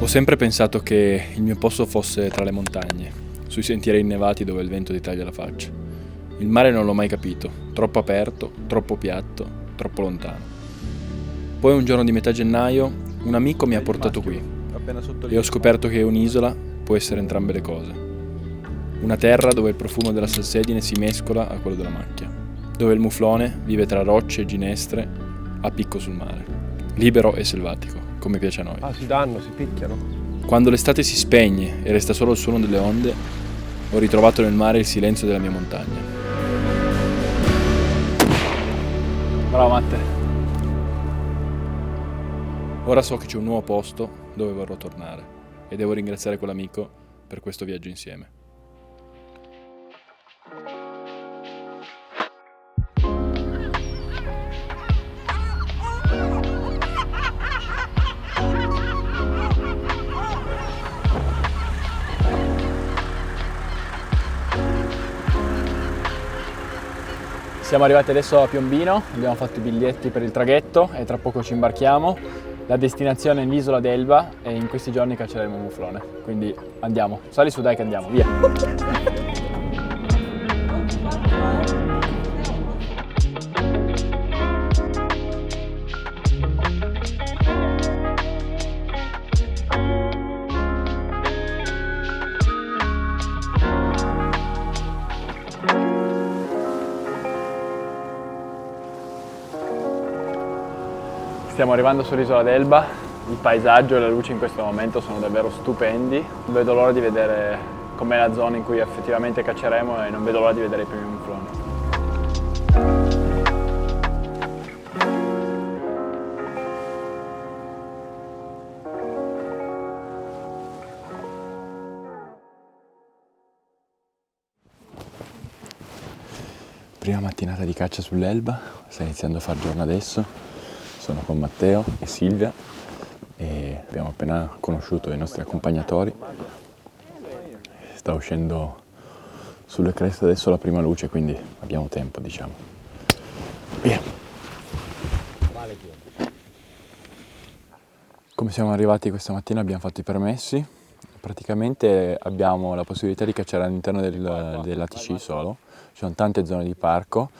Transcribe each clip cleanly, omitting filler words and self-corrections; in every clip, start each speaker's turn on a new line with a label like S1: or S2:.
S1: Ho sempre pensato che il mio posto fosse tra le montagne, sui sentieri innevati dove il vento ti taglia la faccia. Il mare non l'ho mai capito, troppo aperto, troppo piatto, troppo lontano. Poi un giorno di metà gennaio un amico mi ha portato qui e ho scoperto che un'isola può essere entrambe le cose. Una terra dove il profumo della salsedine si mescola a quello della macchia, dove il muflone vive tra rocce e ginestre a picco sul mare, libero e selvatico, come piace a noi.
S2: Si danno, si picchiano.
S1: Quando l'estate si spegne e resta solo il suono delle onde, ho ritrovato nel mare il silenzio della mia montagna. Bravo Matte. Ora so che c'è un nuovo posto dove vorrò tornare e devo ringraziare quell'amico per questo viaggio insieme. Siamo arrivati adesso a Piombino, abbiamo fatto i biglietti per il traghetto e tra poco ci imbarchiamo. La destinazione è l'isola d'Elba e in questi giorni cacceremo un muflone. Quindi andiamo, sali su dai che andiamo, via! Stiamo arrivando sull'isola d'Elba, il paesaggio e la luce in questo momento sono davvero stupendi. Non vedo l'ora di vedere com'è la zona in cui effettivamente cacceremo e non vedo l'ora di vedere i primi mufloni. Prima mattinata di caccia sull'Elba, sta iniziando a far giorno adesso. Sono con Matteo e Silvia e abbiamo appena conosciuto i nostri accompagnatori. Sta uscendo sulle creste adesso la prima luce, quindi abbiamo tempo, diciamo. Via! Come siamo arrivati questa mattina abbiamo fatto i permessi. Praticamente abbiamo la possibilità di cacciare all'interno dell'ATC solo. Ci sono tante zone di parco.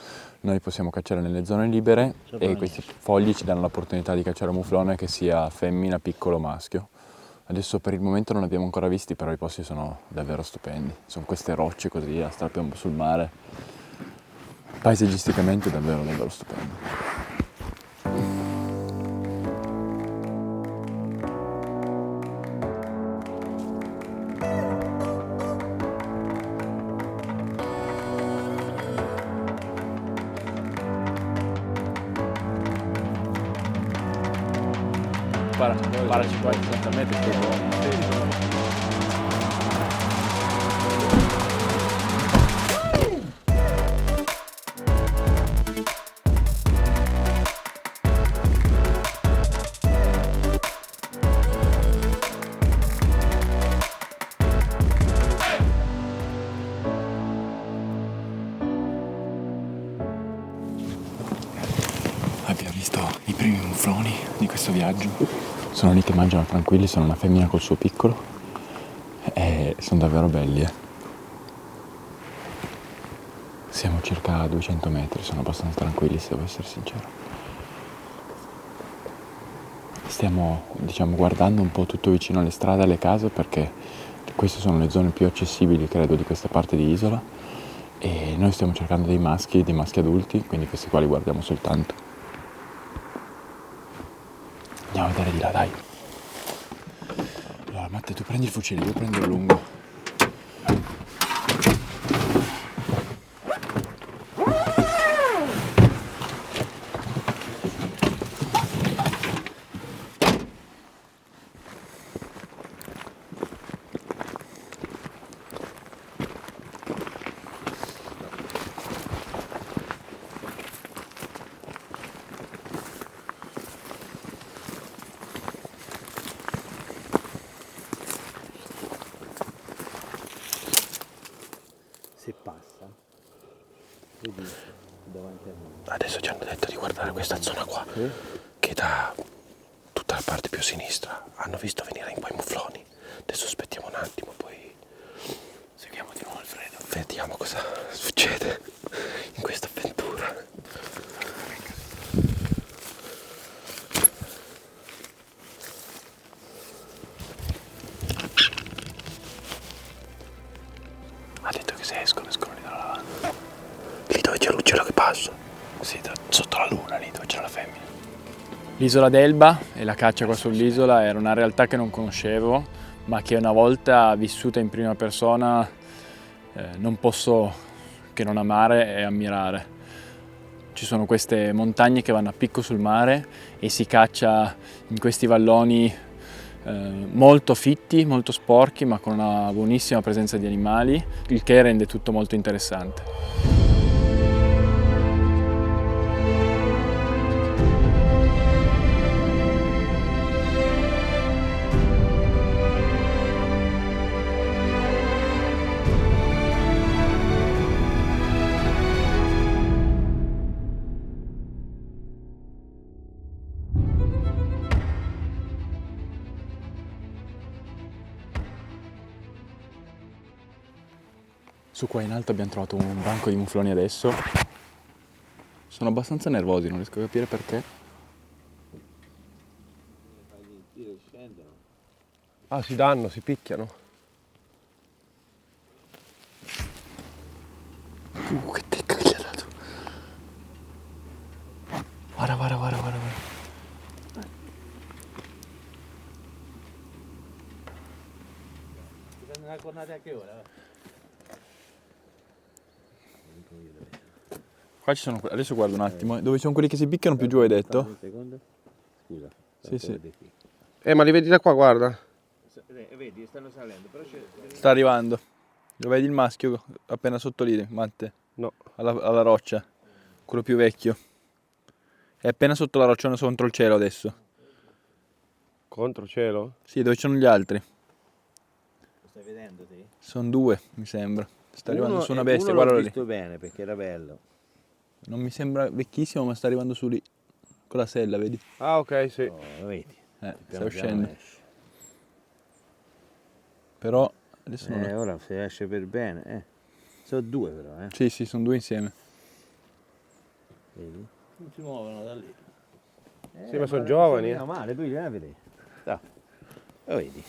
S1: Noi possiamo cacciare nelle zone libere e questi fogli ci danno l'opportunità di cacciare un muflone che sia femmina, piccolo o maschio. Adesso per il momento non li abbiamo ancora visti, però i posti sono davvero stupendi. Sono queste rocce così a strapiombo sul mare. Paesaggisticamente davvero stupendi. Para 50-60 metri Abbiamo visto i primi mufloni di questo viaggio. Sono lì che mangiano tranquilli, sono una femmina col suo piccolo e sono davvero belli. Siamo circa a 200 metri, sono abbastanza tranquilli se devo essere sincero. Stiamo, guardando un po' tutto vicino alle strade, alle case, perché queste sono le zone più accessibili, credo, di questa parte di isola e noi stiamo cercando dei maschi adulti, quindi questi qua li guardiamo soltanto. Andiamo a vedere di là, dai. Allora, Matte, tu prendi il fucile, io prendo il lungo.
S3: Se passa, vedi davanti a noi.
S1: Adesso ci hanno detto di guardare questa zona qua, che dà tutta
S2: nella parte più a sinistra. Hanno visto venire un po' i mufloni. Adesso aspettiamo un attimo, poi seguiamo di nuovo Alfredo. Vediamo cosa succede in questa avventura. Ha detto che se escono lì dalla lavanda. Lì dove c'è l'uccello che passa? Sì, sotto la luna, lì dove c'è la femmina.
S1: L'isola d'Elba e la caccia qua sull'isola era una realtà che non conoscevo, ma che una volta vissuta in prima persona non posso che non amare e ammirare. Ci sono queste montagne che vanno a picco sul mare e si caccia in questi valloni molto fitti, molto sporchi, ma con una buonissima presenza di animali, il che rende tutto molto interessante. Su qua in alto abbiamo trovato un branco di mufloni adesso. Sono abbastanza nervosi, non riesco a capire perché.
S2: Ah, si danno, si picchiano.
S1: Che tecca che gli ha dato. Guarda.
S3: Una giornata a che ora?
S1: Qua ci sono, adesso guardo un attimo, dove ci sono quelli che si picchiano più giù hai detto?
S3: Un secondo. Scusa.
S1: Sì.
S2: Ma li vedi da qua, guarda.
S3: Vedi, stanno salendo, però
S1: Sta arrivando. Lo vedi il maschio appena sotto lì, Matte?
S2: No.
S1: Alla roccia. Quello più vecchio. È appena sotto la roccia, contro il cielo adesso.
S2: Contro cielo?
S1: Sì, dove ci sono gli altri?
S3: Lo stai vedendo te?
S1: Sono due, mi sembra. Sta arrivando su una bestia,
S3: uno
S1: guardalo
S3: l'ho
S1: lì.
S3: visto bene perché era bello.
S1: Non mi sembra vecchissimo, ma sta arrivando su lì. Con la sella, vedi?
S2: Ah, ok, sì.
S3: Oh, vedi?
S1: Sta uscendo. Però adesso non lo...
S3: Ora se esce per bene. Sono due però,
S1: Sì, sono due insieme.
S3: Vedi? Non si muovono da lì.
S2: Sì, ma sono giovani.
S3: Non male, tu vieni a vedere. Lo vedi?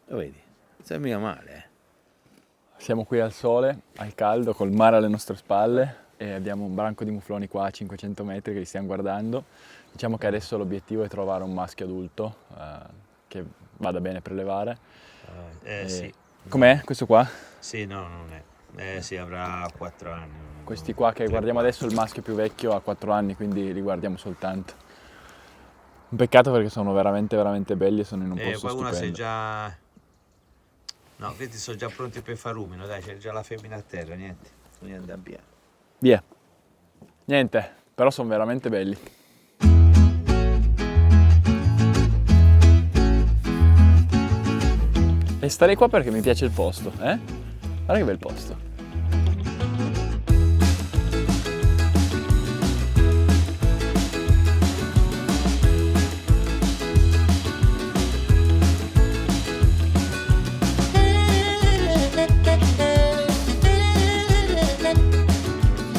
S3: Lo vedi? Non sei mica male,
S1: Siamo qui al sole, al caldo, col mare alle nostre spalle e abbiamo un branco di mufloni qua a 500 metri che li stiamo guardando. Diciamo che adesso l'obiettivo è trovare un maschio adulto che vada bene a prelevare.
S3: Sì.
S1: Com'è questo qua?
S3: Sì, no, non è. Sì, avrà 4 anni.
S1: Questi qua che guardiamo adesso, il maschio più vecchio ha 4 anni, quindi li guardiamo soltanto. Un peccato perché sono veramente, veramente belli e sono in un posto
S3: Qualcuno
S1: stupendo.
S3: sei già... No, questi sono già pronti per far rumino, dai, c'è già la femmina a terra, niente. Quindi andiamo via.
S1: Via. Niente, però sono veramente belli. E starei qua perché mi piace il posto, Guarda che bel posto.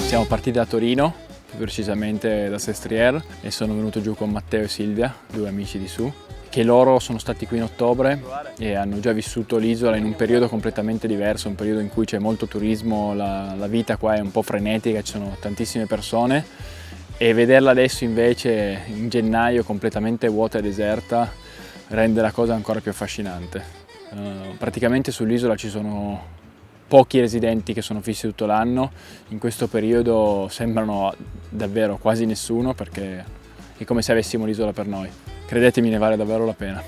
S1: Siamo partiti da Torino, più precisamente da Sestriere, e sono venuto giù con Matteo e Silvia, due amici di su, che loro sono stati qui in ottobre e hanno già vissuto l'isola in un periodo completamente diverso, un periodo in cui c'è molto turismo, la vita qua è un po' frenetica, ci sono tantissime persone, e vederla adesso invece in gennaio completamente vuota e deserta rende la cosa ancora più affascinante. Praticamente sull'isola ci sono pochi residenti che sono fissi tutto l'anno, in questo periodo sembrano davvero quasi nessuno perché è come se avessimo l'isola per noi. Credetemi, ne vale davvero la pena.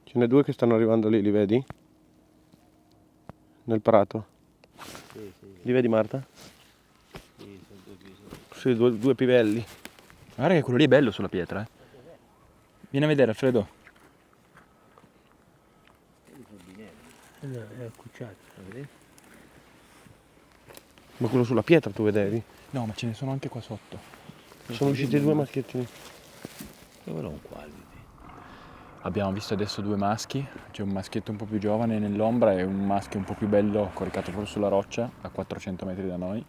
S2: Ce n'è due che stanno arrivando lì, li vedi? nel prato.
S3: Sì.
S2: Li vedi, Marta?
S3: Sì, sono due piedi.
S2: Sì, due pivelli.
S1: Guarda che quello lì è bello sulla pietra, Vieni a vedere, Alfredo.
S3: È accucciato, vedi?
S2: Ma quello sulla pietra tu vedevi?
S1: No, ma ce ne sono anche qua sotto.
S2: Sono usciti due maschietti.
S3: Dove non quali?
S1: Abbiamo visto adesso due maschi, c'è un maschietto un po' più giovane nell'ombra e un maschio un po' più bello coricato proprio sulla roccia a 400 metri da noi.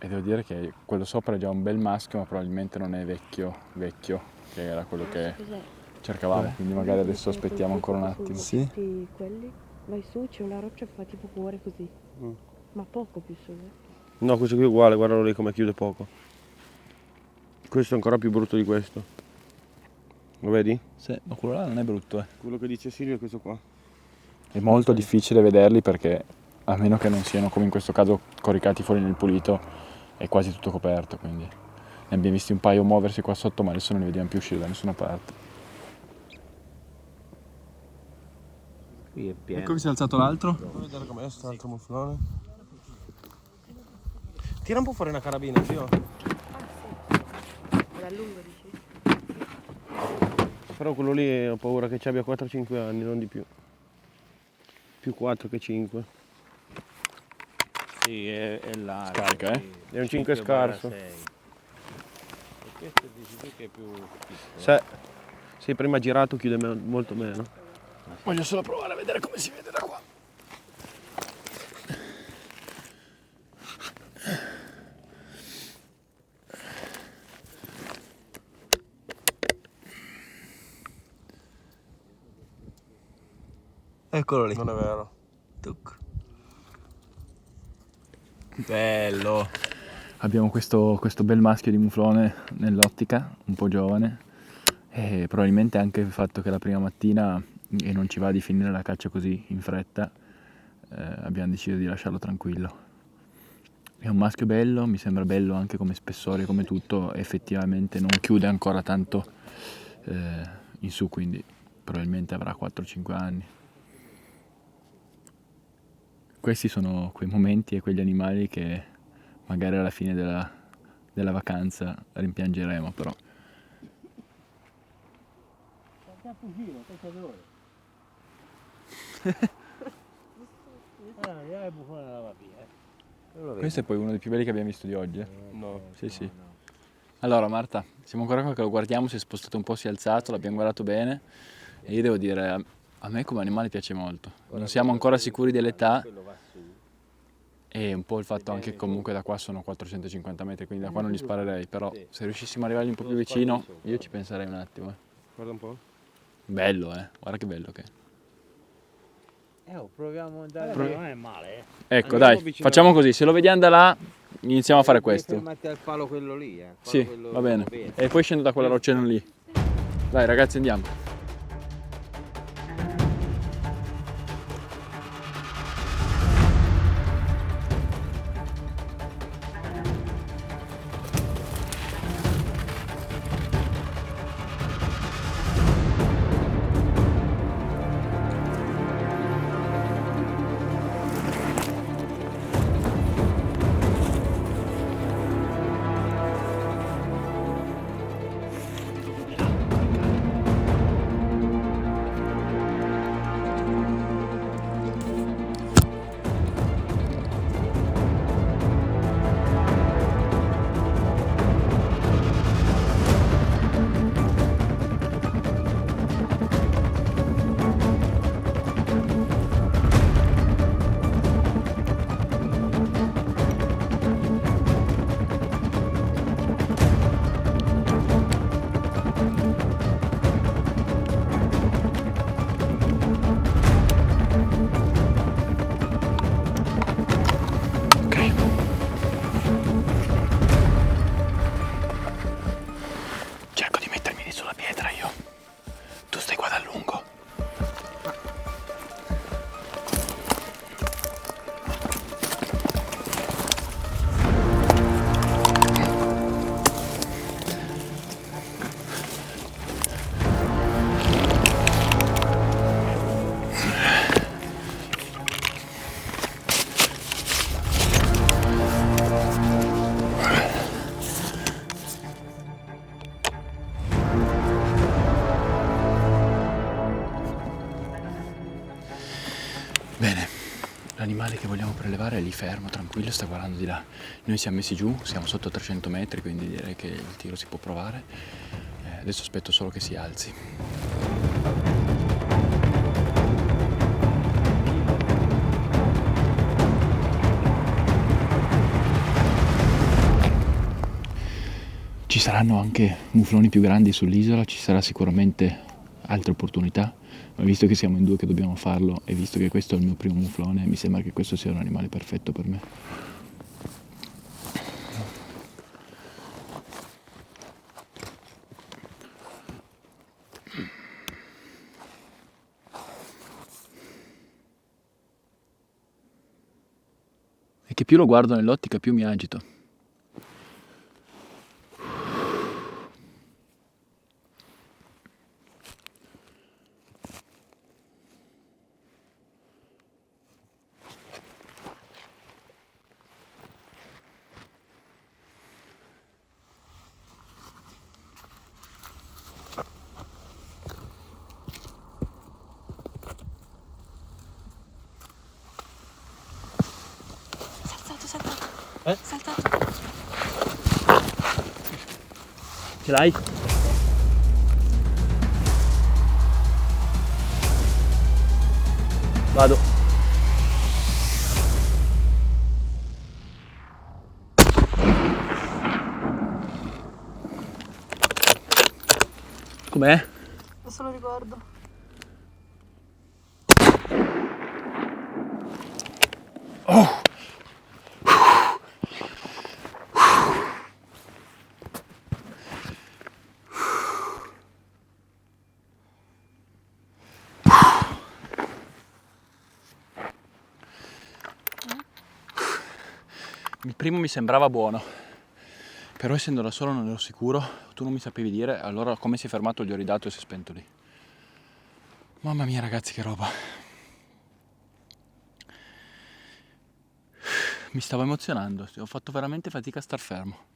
S1: E devo dire che quello sopra è già un bel maschio, ma probabilmente non è vecchio, che era quello che cercavamo, quindi magari adesso aspettiamo ancora un attimo.
S4: Sì? Quelli, vai su, c'è una roccia che fa tipo cuore così, ma poco più su.
S2: No, questo qui è uguale, guardalo lì come chiude poco. Questo è ancora più brutto di questo. Lo vedi?
S1: Sì, ma quello là non è brutto,
S2: Quello che dice Silvio è questo qua.
S1: È molto difficile vederli perché, a meno che non siano come in questo caso coricati fuori nel pulito, è quasi tutto coperto, quindi ne abbiamo visti un paio muoversi qua sotto, ma adesso non li vediamo più uscire da nessuna parte.
S3: Qui è pieno.
S1: Ecco che si è alzato l'altro.
S2: Vuoi vedere com'è sto altro muflone? Tira un po' fuori una carabina, zio.
S4: Era lungo, dici?
S2: Però quello lì ho paura che ci abbia 4-5 anni, non di più. Più 4 che 5.
S3: Sì, è largo.
S1: Scarica,
S3: sì.
S2: È un 5 scarso.
S3: 5/6. E questo dici tu che è più piccolo.
S2: Se sì, prima girato chiude molto meno.
S1: Voglio solo provare a vedere come si vede da qua.
S3: Eccolo lì.
S2: Non è vero.
S3: Tuc. Bello.
S1: Abbiamo questo bel maschio di muflone nell'ottica, un po' giovane, e probabilmente anche il fatto che la prima mattina e non ci va di finire la caccia così in fretta, abbiamo deciso di lasciarlo tranquillo. È un maschio bello, mi sembra bello anche come spessore, come tutto, effettivamente non chiude ancora tanto in su, quindi probabilmente avrà 4-5 anni. Questi sono quei momenti e quegli animali che magari alla fine della vacanza rimpiangeremo, però. Questo è poi uno dei più belli che abbiamo visto di oggi.
S2: No.
S1: Sì. Allora Marta, siamo ancora qua che lo guardiamo, si è spostato un po', si è alzato, l'abbiamo guardato bene e io devo dire, a me come animale piace molto. Non siamo ancora sicuri dell'età e un po' il fatto anche che comunque da qua sono 450 metri, quindi da qua non gli sparerei, però se riuscissimo ad arrivargli un po' più vicino io ci penserei un attimo.
S2: Guarda un po'.
S1: Bello, guarda che bello che è.
S3: Proviamo a andare. Non è male,
S1: Ecco,
S2: Andiamo
S1: dai,
S2: vicino.
S1: facciamo così, se lo vediamo da là iniziamo a fare questo.
S3: Fermati al palo quello lì,
S1: Sì, va bene. E poi scendo da quella roccella lì. Dai ragazzi, andiamo. l'animale che vogliamo prelevare è lì fermo, tranquillo, sta guardando di là. Noi siamo messi giù, siamo sotto 300 metri, quindi direi che il tiro si può provare. Adesso aspetto solo che si alzi. Ci saranno anche mufloni più grandi sull'isola, ci sarà sicuramente altre opportunità, ma visto che siamo in due che dobbiamo farlo e visto che questo è il mio primo muflone, mi sembra che questo sia un animale perfetto per me. E che più lo guardo nell'ottica più mi agito.
S4: Saltato.
S1: Ce l'hai? Vado. Com'è?
S4: Adesso lo ricordo.
S1: Oh! Il primo mi sembrava buono, però essendo da solo non ero sicuro, tu non mi sapevi dire, allora come si è fermato gli ho ridato e si è spento lì. Mamma mia ragazzi, che roba! Mi stavo emozionando, ho fatto veramente fatica a star fermo.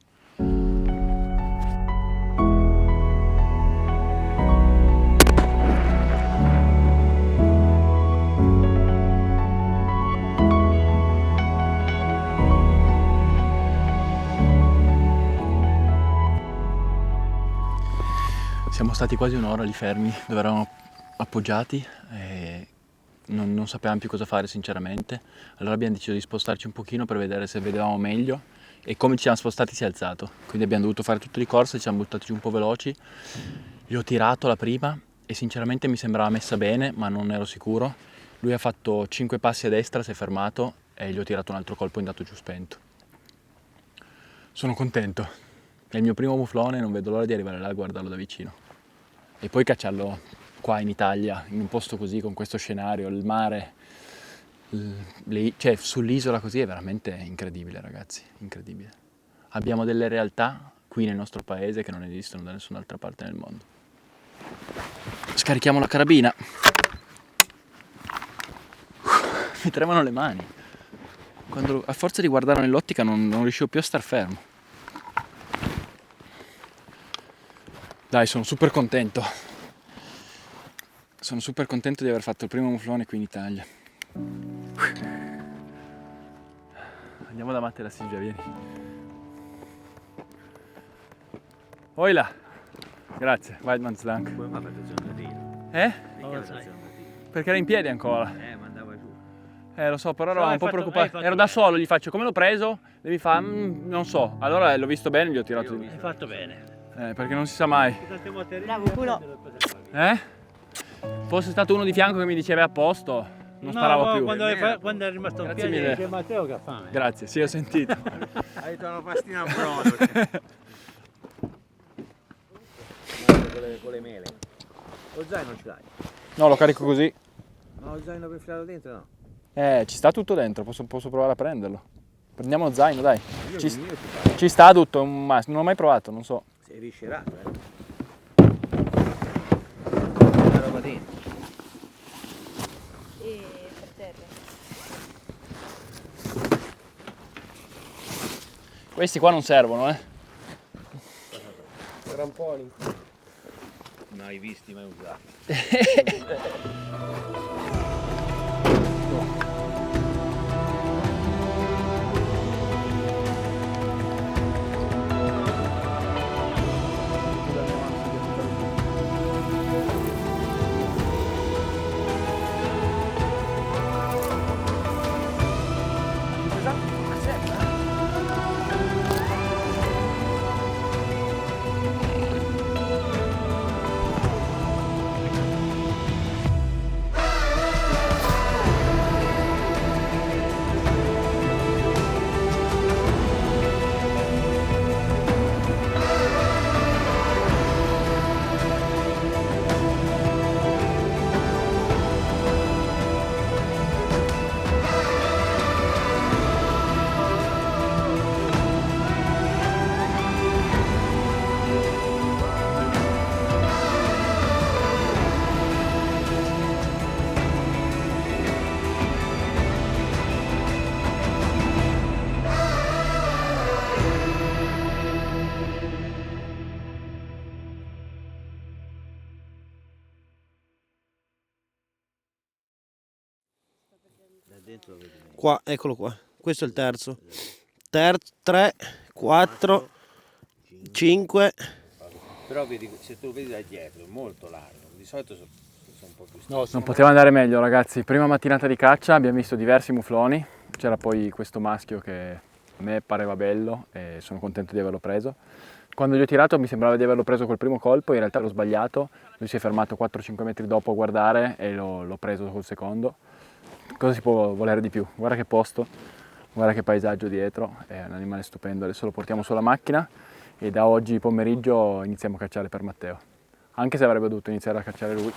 S1: Siamo stati quasi un'ora lì fermi, dove eravamo appoggiati e non sapevamo più cosa fare sinceramente. Allora abbiamo deciso di spostarci un pochino per vedere se vedevamo meglio e come ci siamo spostati si è alzato. Quindi abbiamo dovuto fare tutte le corse, ci siamo buttati giù un po' veloci. Gli ho tirato la prima e sinceramente mi sembrava messa bene, ma non ero sicuro. Lui ha fatto 5 passi a destra, si è fermato e gli ho tirato un altro colpo e è andato giù spento. Sono contento. È il mio primo muflone e non vedo l'ora di arrivare là e guardarlo da vicino. E poi cacciarlo qua in Italia, in un posto così, con questo scenario, il mare, cioè sull'isola così è veramente incredibile ragazzi, incredibile. Abbiamo delle realtà qui nel nostro paese che non esistono da nessun'altra parte nel mondo. Scarichiamo la carabina. Mi tremano le mani. Quando, a forza di guardare nell'ottica non riuscivo più a star fermo. Dai, sono super contento. Sono super contento di aver fatto il primo muflone qui in Italia. Andiamo da Matte la Silvia, vieni. Oila! Grazie, Weidmanns Dank.
S3: Come fa per giornatino?
S1: Perché era in piedi ancora.
S3: Ma andava giù.
S1: Lo so, però ero un po' preoccupato. Ero da solo, gli faccio, come l'ho preso? Devi fare, non so. Allora l'ho visto bene, gli ho tirato di.
S5: Hai fatto bene.
S1: Perché non si sa mai.
S4: Bravo, culo.
S1: Fosse stato uno di fianco che mi diceva a posto, non sparavo più.
S5: Quando è rimasto in
S1: Grazie
S5: piedi
S1: mille.
S5: dice Matteo che ha fame.
S1: Grazie, sì, ho sentito.
S3: Hai detto una pastina a brodo. con le mele. Lo zaino non ce l'hai?
S1: No, lo carico così.
S3: Ma lo zaino per infilarlo dentro no?
S1: Ci sta tutto dentro, posso provare a prenderlo. Prendiamo lo zaino, dai. Ci sta tutto, ma non l'ho mai provato, non so.
S3: Sei riscerato, Una roba dentro.
S4: E per terra.
S1: Questi qua non servono,
S2: Ramponi.
S3: Mai visti, mai usati. dentro lo vedi meglio.
S2: Qua, eccolo qua. Questo è il terzo. 3, 4, 5.
S3: Però vedi, se tu vedi da dietro è molto largo, di solito sono un po' più stretto.
S1: No, non poteva andare meglio, ragazzi. Prima mattinata di caccia abbiamo visto diversi mufloni. C'era poi questo maschio che a me pareva bello e sono contento di averlo preso. Quando gli ho tirato mi sembrava di averlo preso col primo colpo, in realtà l'ho sbagliato. Lui si è fermato 4-5 metri dopo a guardare e l'ho preso col secondo. Cosa si può volere di più? Guarda che posto, guarda che paesaggio dietro, è un animale stupendo. Adesso lo portiamo sulla macchina e da oggi pomeriggio iniziamo a cacciare per Matteo. Anche se avrebbe dovuto iniziare a cacciare lui.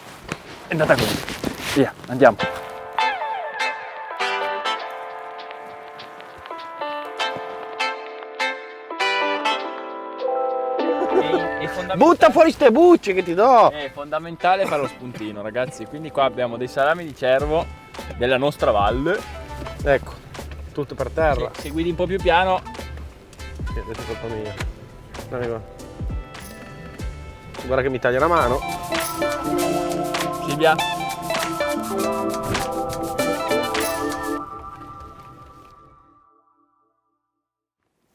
S1: È andata così. Via, andiamo.
S2: Butta fuori ste bucce che ti do!
S1: È fondamentale fare lo spuntino, ragazzi. Quindi qua abbiamo dei salami di cervo della nostra valle.
S2: Ecco, tutto per terra.
S1: Se guidi un po' più piano,
S2: Sì, adesso è colpa mia. Arriva. Guarda che mi taglia la mano.
S1: Silvia.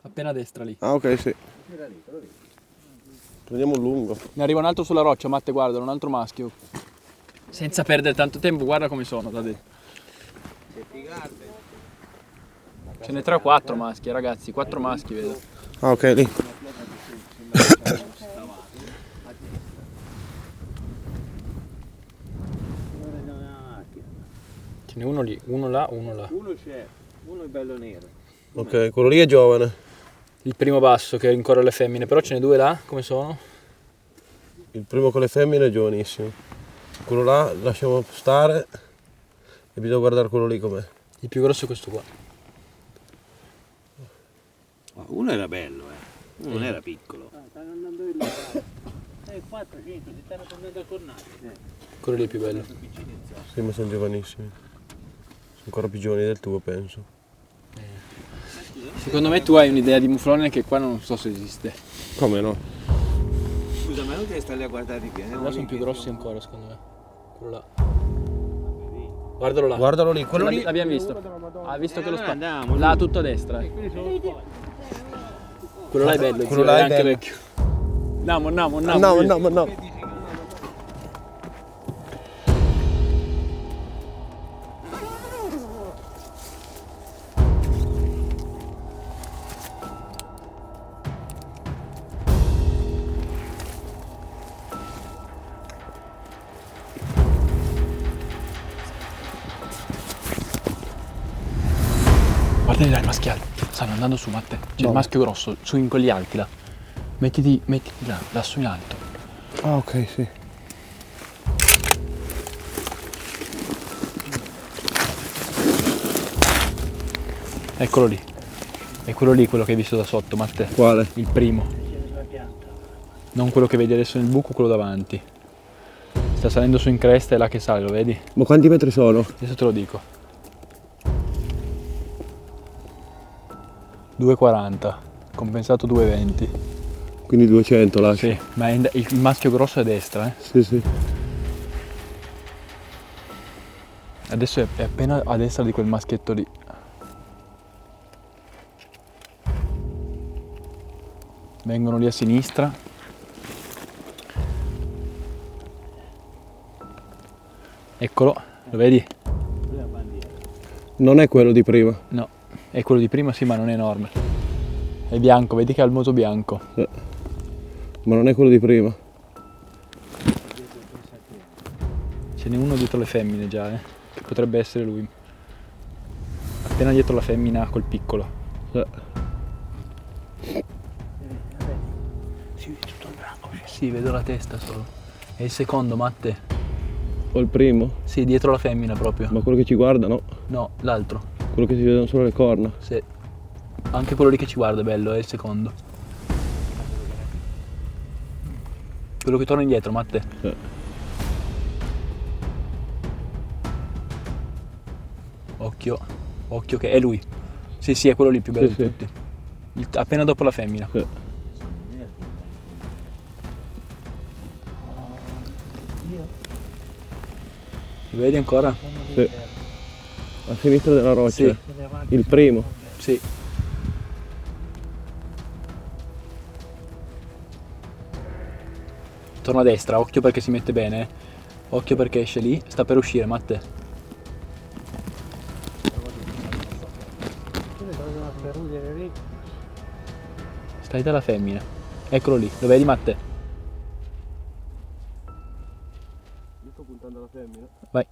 S1: Appena a destra lì.
S2: Ah, ok, sì. Prendiamo un lungo.
S1: Ne arriva un altro sulla roccia, Matte, guarda, un altro maschio. Senza perdere tanto tempo, guarda come sono da dentro. Ce ne 3 o 4 maschi, ragazzi, 4 maschi vedo.
S2: Ah, ok, lì.
S1: Ce n'è uno lì, uno là, uno là.
S3: Uno c'è, uno è bello nero.
S2: Ok, quello lì è giovane.
S1: Il primo basso che rincorre le femmine, però ce n'è 2 là, come sono?
S2: Il primo con le femmine è giovanissimo. Quello là lasciamo stare e bisogna guardare quello lì com'è.
S1: Il più grosso è questo qua.
S3: Uno era bello, non era piccolo.
S5: Stanno andando in là. 4, 5, si stanno tornando a tornare.
S1: Quello lì è più bello.
S2: Sì, ma sono giovanissimi. Sono ancora più giovani del tuo, penso.
S1: Secondo me tu hai un'idea di muflone che qua non so se esiste.
S2: Come no?
S3: Scusa, ma non devi stare lì a guardare di più.
S1: Là sono più grossi ancora, secondo me. Quello là. Guardalo là.
S2: Guardalo lì, quello lì.
S1: L'abbiamo visto. Ha visto che lo spazio.
S3: andiamo,
S1: Là tutto a destra. Quello là è bello,
S2: Quello
S1: zio,
S2: là
S1: è
S2: è
S1: anche
S2: bello.
S1: vecchio. Andiamo.
S2: No.
S1: Guardali là il maschiale. Stanno andando su, Matte. C'è il maschio grosso, su in quelli alti là. Mettiti là, lassù in alto.
S2: Ah, ok, sì.
S1: Eccolo lì. È quello lì quello che hai visto da sotto, Matte.
S2: Quale?
S1: Il primo. Non quello che vedi adesso nel buco, quello davanti. Sta salendo su in cresta, è là che sale, lo vedi?
S2: Ma quanti metri sono?
S1: Adesso te lo dico. 2,40. Compensato 2,20.
S2: Quindi 200 là.
S1: Sì, ma il maschio grosso è a destra, eh.
S2: Sì.
S1: Adesso è appena a destra di quel maschietto lì. Vengono lì a sinistra. Eccolo, lo vedi?
S2: Non è quello di prima.
S1: No, è quello di prima sì, ma non è enorme. È bianco, vedi che ha il muso bianco.
S2: Ma non è quello di prima.
S1: Ce n'è uno dietro le femmine già, che potrebbe essere lui. Appena dietro la femmina col piccolo. Sì, vedo la testa solo. È il secondo, Matte.
S2: O il primo?
S1: Sì, dietro la femmina proprio.
S2: Ma quello che ci guarda no.
S1: No, l'altro.
S2: Quello che si vedono solo le corna.
S1: Sì. Anche quello lì che ci guarda è bello, è il secondo. Quello che torna indietro, Matte. Occhio che è lui. Sì, è quello lì più bello di tutti. Appena dopo la femmina. Lo vedi ancora?
S2: Sì. A sinistra della roccia.
S1: Sì.
S2: Il primo.
S1: Sì. Torna a destra, occhio perché si mette bene. Occhio perché esce lì, sta per uscire, Matte. Stai dalla femmina. Eccolo lì, lo vedi, Matte?
S2: Io sto puntando alla femmina.
S1: Vai.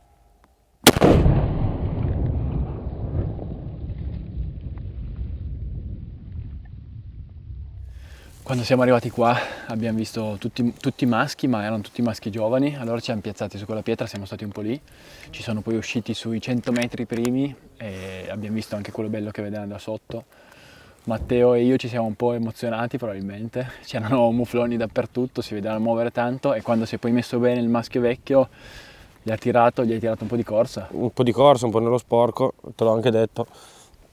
S1: Quando siamo arrivati qua abbiamo visto tutti maschi, ma erano tutti maschi giovani, allora ci hanno piazzati su quella pietra, siamo stati un po' lì, ci sono poi usciti sui 100 metri primi e abbiamo visto anche quello bello che vedevano da sotto. Matteo e io ci siamo un po' emozionati probabilmente, c'erano mufloni dappertutto, si vedevano muovere tanto e quando si è poi messo bene il maschio vecchio gli hai tirato un po' di corsa.
S2: Un po' di corsa, un po' nello sporco, te l'ho anche detto.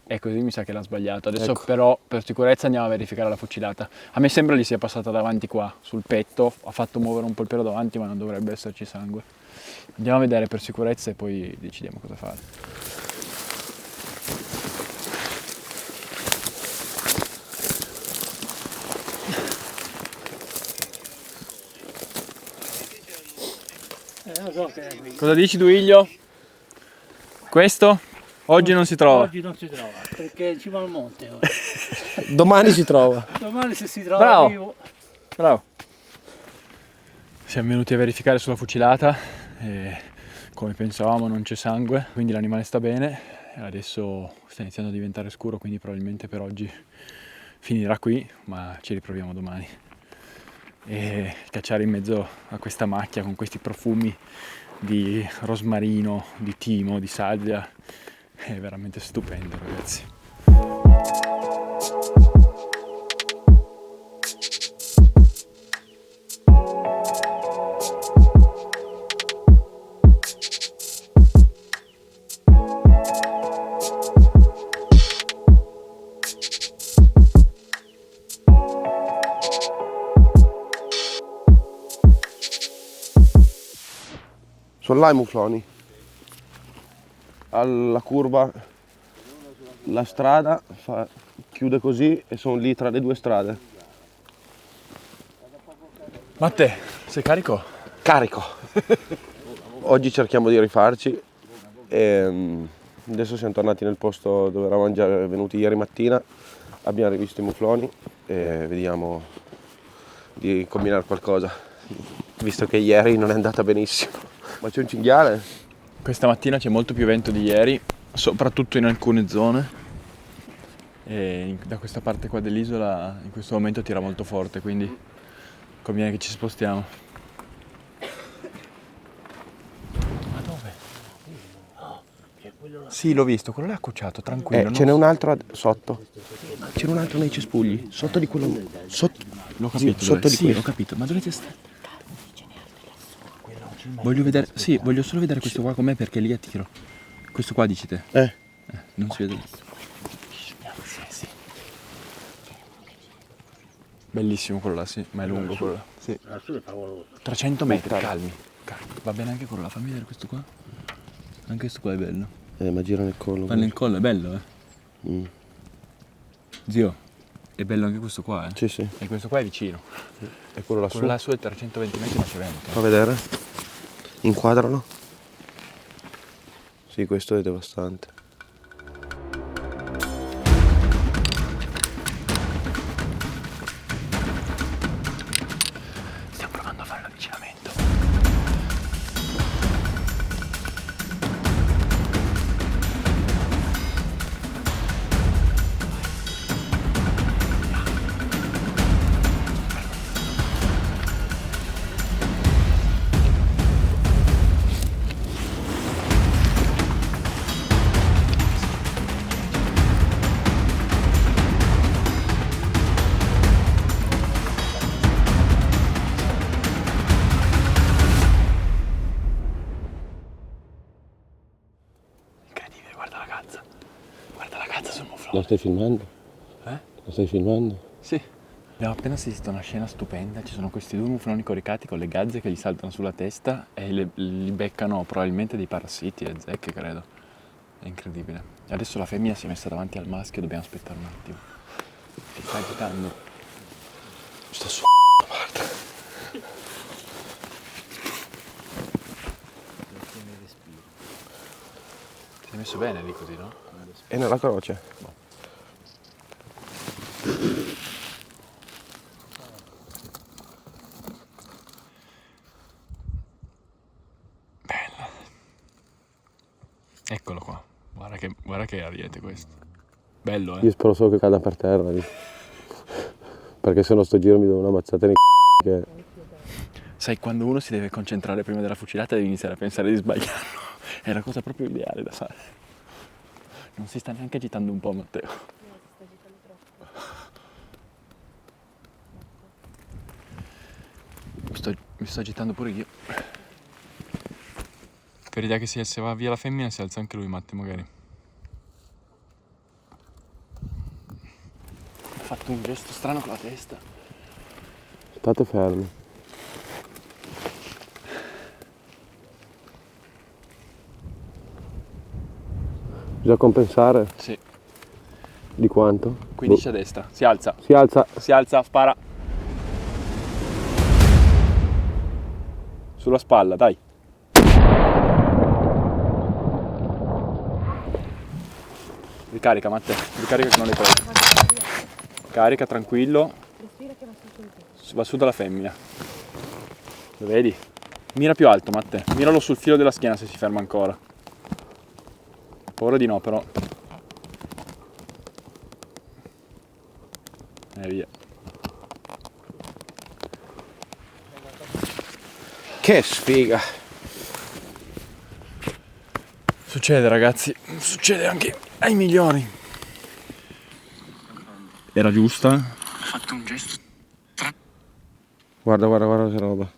S1: E così mi sa che l'ha sbagliato. Adesso
S2: Ecco.
S1: però per sicurezza andiamo a verificare la fucilata. A me sembra gli sia passata davanti qua, sul petto, ha fatto muovere un po' il pelo davanti ma non dovrebbe esserci sangue. Andiamo a vedere per sicurezza e poi decidiamo cosa fare.
S5: Non so che è qui.
S1: Cosa dici Duiglio? Questo? Oggi non si trova.
S5: Oggi non si trova, perché ci va al monte oggi.
S2: Domani si trova.
S5: Domani se si trova
S1: Bravo.
S5: vivo.
S1: Bravo. Siamo venuti a verificare sulla fucilata e come pensavamo non c'è sangue, quindi l'animale sta bene. Adesso sta iniziando a diventare scuro, quindi probabilmente per oggi finirà qui, ma ci riproviamo domani. E cacciare in mezzo a questa macchia con questi profumi di rosmarino, di timo, di salvia è veramente stupendo, ragazzi.
S2: Sono là i mufloni. Alla curva la strada chiude così e sono lì tra le due strade.
S1: Matte, sei carico?
S2: Carico! Oggi cerchiamo di rifarci e adesso siamo tornati nel posto dove eravamo già venuti ieri mattina, abbiamo rivisto i mufloni e vediamo di combinare qualcosa, visto che ieri non è andata benissimo. Ma c'è un cinghiale?
S1: Questa mattina c'è molto più vento di ieri, soprattutto in alcune zone. E da questa parte qua dell'isola in questo momento tira molto forte, quindi conviene che ci spostiamo. Ma dove? Sì, l'ho visto, quello là è accucciato, tranquillo.
S2: Ce n'è un altro sotto. C'era un altro nei cespugli, sotto di quello.
S1: L'ho capito,
S2: sotto di
S1: sì,
S2: questo.
S1: ho capito, ma dovete stare. Voglio vedere, sì, voglio solo vedere questo qua com'è perché lì attiro. Questo qua dici te? Non si vede. Sì. Bellissimo quello là, sì, ma è lungo quello là. Sì.
S5: Lassù è favoloso.
S1: 300 metri, calmi. Va bene anche quello là, fammi vedere questo qua. Anche questo qua è bello.
S2: Ma gira nel collo.
S1: Ma nel collo è bello,
S2: Mm.
S1: Zio, è bello anche questo qua,
S2: Sì, sì.
S1: E questo qua è vicino.
S2: E quello lassù.
S1: Quello là su è 320 metri, ma c'è vento.
S2: Fa vedere. Inquadralo. Sì, questo è devastante.
S1: Stiamo provando a fare l'avvicinamento. Incredibile, guarda la cazza. Guarda la cazza sul muflone.
S2: Lo stai filmando? Lo stai filmando?
S1: Sì. Abbiamo appena assistito a una scena stupenda, ci sono questi due mufloni coricati con le gazze che gli saltano sulla testa e li beccano probabilmente dei parassiti, le zecche credo. È incredibile. Adesso la femmina si è messa davanti al maschio, dobbiamo aspettare un attimo. Si sta agitando.
S2: Sta su Marta.
S1: Si è messo bene lì così, no?
S2: E nella croce.
S1: Bella. Eccolo qua. Guarda che ariete questo. Bello,
S2: Io spero solo che cada per terra lì. Perché se no sto giro mi do una mazzata nei che...
S1: Sai, quando uno si deve concentrare prima della fucilata devi iniziare a pensare di sbagliarlo. È la cosa proprio ideale da fare. Non si sta neanche agitando un po', Matteo. Mi sto agitando pure io. Per idea che se va via la femmina si alza anche lui, Matteo, magari. Ha fatto un gesto strano con la testa.
S2: State fermi. Bisogna compensare?
S1: Sì.
S2: Di quanto?
S1: 15 a destra. Si alza.
S2: Si alza.
S1: Si alza, spara. Sulla spalla, dai. Ricarica, Matteo. Ricarica che non le preso. Carica, tranquillo.
S4: Respira che va su sul te.
S1: Va su dalla femmina. Lo vedi? Mira più alto, Matteo. Miralo sul filo della schiena se si ferma ancora. Paura di no, però. Via.
S2: Che sfiga.
S1: Succede, ragazzi. Succede anche ai migliori. Era giusta? Ha fatto un gesto.
S2: Guarda, guarda, guarda che roba.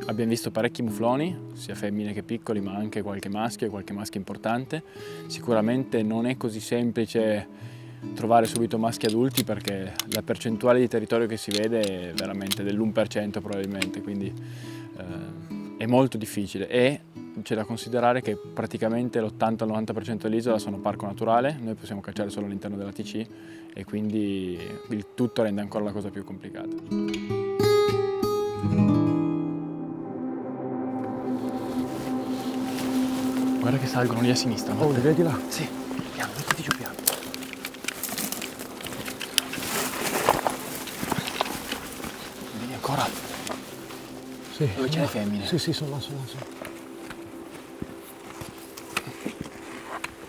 S1: Abbiamo visto parecchi mufloni, sia femmine che piccoli, ma anche qualche maschio importante. Sicuramente non è così semplice trovare subito maschi adulti perché la percentuale di territorio che si vede è veramente dell'1% probabilmente, quindi è molto difficile e c'è da considerare che praticamente l'80-90% dell'isola sono parco naturale, noi possiamo cacciare solo all'interno della TC e quindi il tutto rende ancora la cosa più complicata. Guarda che salgono lì a sinistra.
S2: Oh, li vedi là?
S1: Sì, piano, mettiti giù piano. Vedi ancora?
S2: Sì.
S1: Dove c'è le femmine?
S2: Sì, sì, sono là, sono là.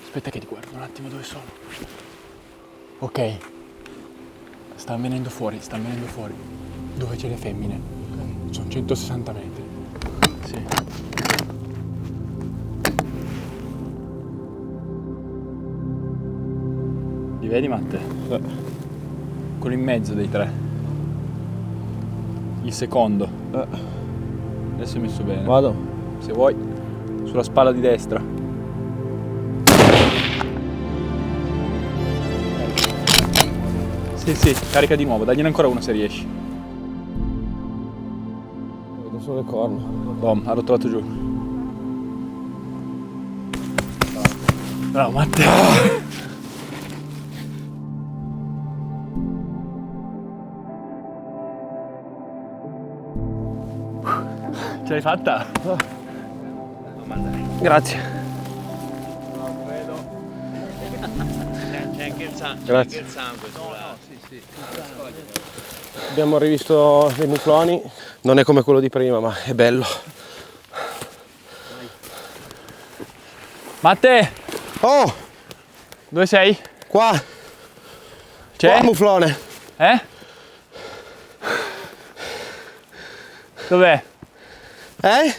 S1: Aspetta che ti guardo un attimo dove sono. Ok. Stanno venendo fuori. Dove c'è le femmine? Okay. Sono 160 metri. Sì. Li vedi, Matte? Quello in mezzo dei tre. Il secondo. Adesso è messo bene.
S2: Vado.
S1: Se vuoi, sulla spalla di destra. Sì, carica di nuovo, dagliene ancora uno se riesci.
S2: Vedo solo le corna.
S1: Bom, ha rotolato giù. Bravo, Matteo. Ce l'hai fatta?
S2: Grazie.
S3: C'è anche il sangue.
S2: Grazie.
S3: Sulla...
S2: Abbiamo rivisto dei mufloni. Non è come quello di prima, ma è bello.
S1: Matte,
S2: Oh,
S1: dove sei?
S2: qua.
S1: C'è?
S2: Qua muflone.
S1: Eh? Dov'è?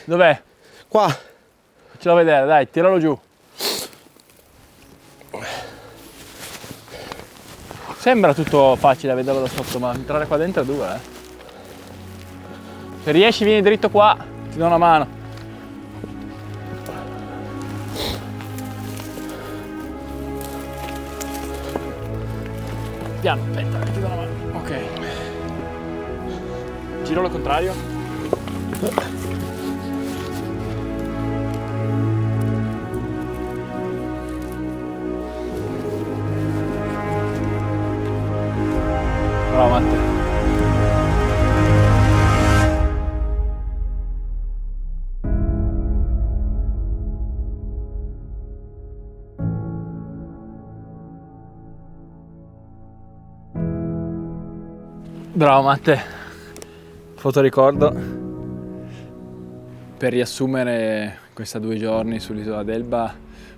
S1: Dov'è?
S2: Qua.
S1: Faccelo vedere, dai, tiralo giù. Sembra tutto facile a vederlo da sotto, ma entrare qua dentro è dura, Se riesci vieni dritto qua, ti do una mano. Piano, aspetta, che ti do una mano. Ok. Giro al contrario. Bravo Matte. Bravo Matte, fotoricordo. Per riassumere questi 2 giorni sull'isola d'Elba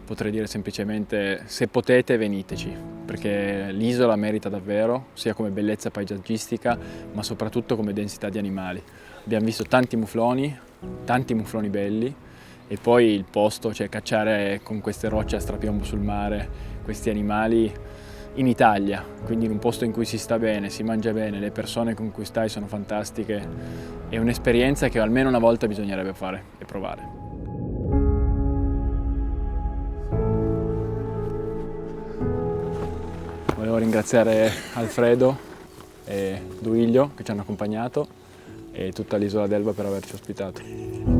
S1: potrei dire semplicemente: se potete veniteci, perché l'isola merita davvero, sia come bellezza paesaggistica ma soprattutto come densità di animali. Abbiamo visto tanti mufloni belli, e poi il posto, cioè cacciare con queste rocce a strapiombo sul mare questi animali in Italia, quindi in un posto in cui si sta bene, si mangia bene, le persone con cui stai sono fantastiche, è un'esperienza che almeno una volta bisognerebbe fare e provare. Volevo ringraziare Alfredo e Duilio che ci hanno accompagnato e tutta l'isola d'Elba per averci ospitato.